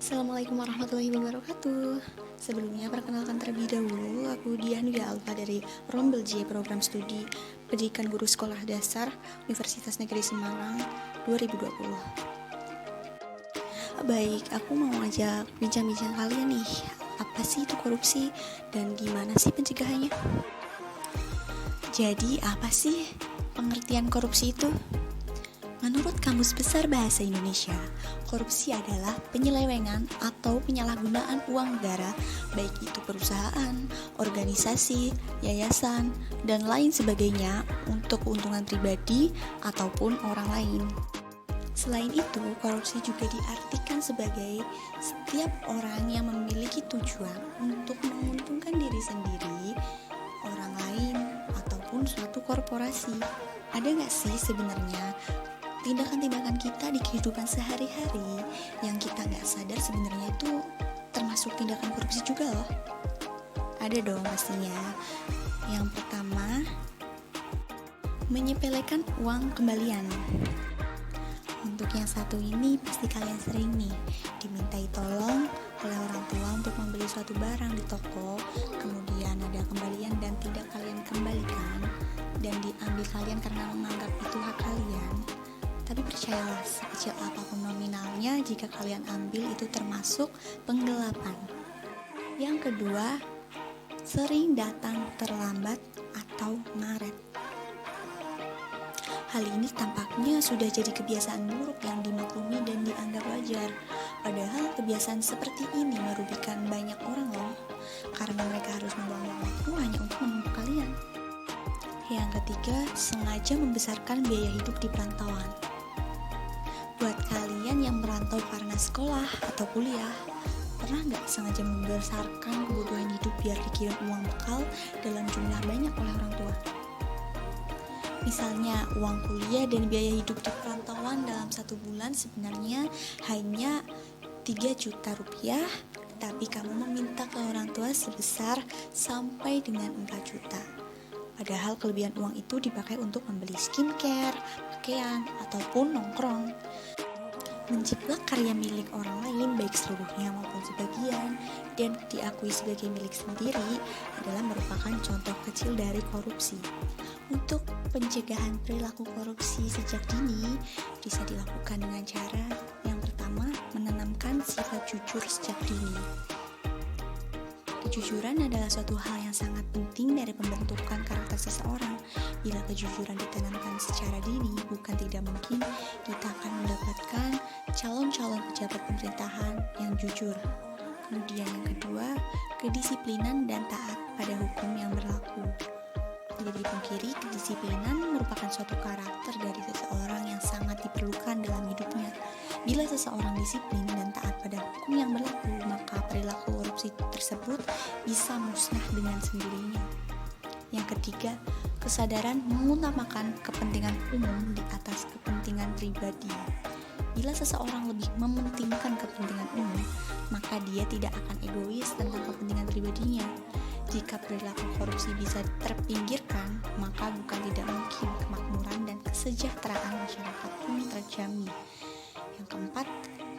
Assalamualaikum warahmatullahi wabarakatuh. Sebelumnya perkenalkan terlebih dahulu, aku Dian Dwi Alfa dari Rombel J Program Studi Pendidikan Guru Sekolah Dasar Universitas Negeri Semarang 2020. Baik, aku mau ngajak bincang-bincang kalian nih. Apa sih itu korupsi dan gimana sih pencegahannya? Jadi, apa sih pengertian korupsi itu? Menurut Kamus Besar Bahasa Indonesia, korupsi adalah penyelewengan atau penyalahgunaan uang negara, baik itu perusahaan, organisasi, yayasan, dan lain sebagainya untuk keuntungan pribadi ataupun orang lain. Selain itu, korupsi juga diartikan sebagai setiap orang yang memiliki tujuan untuk menguntungkan diri sendiri, orang lain, ataupun suatu korporasi. Ada nggak sih sebenarnya tindakan-tindakan kita di kehidupan sehari-hari yang kita nggak sadar sebenarnya itu termasuk tindakan korupsi juga loh? Ada dong pastinya. Yang pertama, menyepelekan uang kembalian. Untuk yang satu ini pasti kalian sering nih dimintai tolong oleh orang tua untuk membeli suatu barang di toko, kemudian ada kembalian dan tidak kalian kembalikan dan diambil kalian karena menganggap itu hak kalian. Tapi percayalah, sekecil apapun nominalnya, jika kalian ambil itu termasuk penggelapan. Yang kedua, sering datang terlambat atau ngaret. Hal ini tampaknya sudah jadi kebiasaan buruk yang dimaklumi dan dianggap wajar. Padahal kebiasaan seperti ini merugikan banyak orang loh, karena mereka harus membuang waktu hanya untuk menunggu kalian. Yang ketiga, sengaja membesarkan biaya hidup di perantauan. Buat kalian yang merantau karena sekolah atau kuliah, pernah nggak sengaja membesarkan kebutuhan hidup biar dikirim uang bekal dalam jumlah banyak oleh orang tua? Misalnya uang kuliah dan biaya hidup di perantauan dalam 1 bulan sebenarnya hanya 3 juta rupiah, tapi kamu meminta ke orang tua sebesar sampai dengan 4 juta. Padahal kelebihan uang itu dipakai untuk membeli skincare, pakaian, ataupun nongkrong. Menjiplak karya milik orang lain baik seluruhnya maupun sebagian dan diakui sebagai milik sendiri adalah merupakan contoh kecil dari korupsi. Untuk pencegahan perilaku korupsi sejak dini bisa dilakukan dengan cara yang pertama, menanamkan sifat jujur sejak dini. Kejujuran adalah suatu hal yang sangat penting dari pembentukan karakter seseorang. Bila kejujuran ditanamkan secara dini, bukan tidak mungkin kita akan mendapatkan calon-calon pejabat pemerintahan yang jujur. Kemudian yang kedua, kedisiplinan dan taat pada hukum yang berlaku. Tidak dipungkiri, kedisiplinan merupakan suatu karakter dari seseorang yang sangat diperlukan dalam hidupnya. Bila seseorang disiplin dan taat pada hukum yang berlaku, maka perilaku korupsi tersebut bisa musnah dengan sendirinya. Yang ketiga, kesadaran mengutamakan kepentingan umum di atas kepentingan pribadi. Bila seseorang lebih mementingkan kepentingan umum, maka dia tidak akan egois tentang kepentingan pribadinya. Jika perilaku korupsi bisa terpinggirkan, maka bukan tidak mungkin kemakmuran dan kesejahteraan masyarakat pun terjamin. Yang keempat,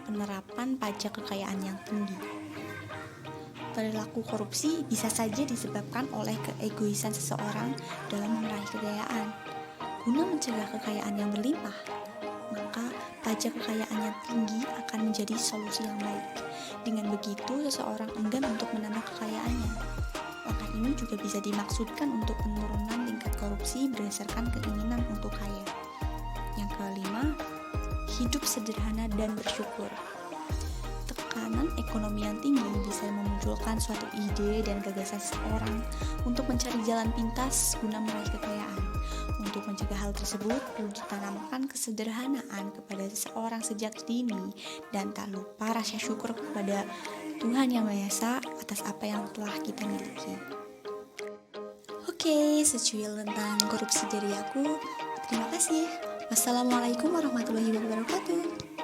penerapan pajak kekayaan yang tinggi. Perilaku korupsi bisa saja disebabkan oleh keegoisan seseorang dalam meraih kekayaan. Guna mencegah kekayaan yang berlimpah, maka pajak kekayaan yang tinggi akan menjadi solusi yang baik. Dengan begitu, seseorang enggan untuk menambah kekayaannya. Langkah ini juga bisa dimaksudkan untuk penurunan tingkat korupsi berdasarkan keinginan untuk kaya. Yang kelima, hidup sederhana dan bersyukur. Tekanan ekonomi yang tinggi bisa memunculkan suatu ide dan gagasan seseorang untuk mencari jalan pintas guna meraih kekayaan. Untuk mencegah hal tersebut, perlu ditanamkan kesederhanaan kepada seseorang sejak dini dan tak lupa rasa syukur kepada Tuhan Yang Maha Esa atas apa yang telah kita miliki. Oke, secuil tentang korupsi dari aku. Terima kasih. Wassalamualaikum warahmatullahi wabarakatuh.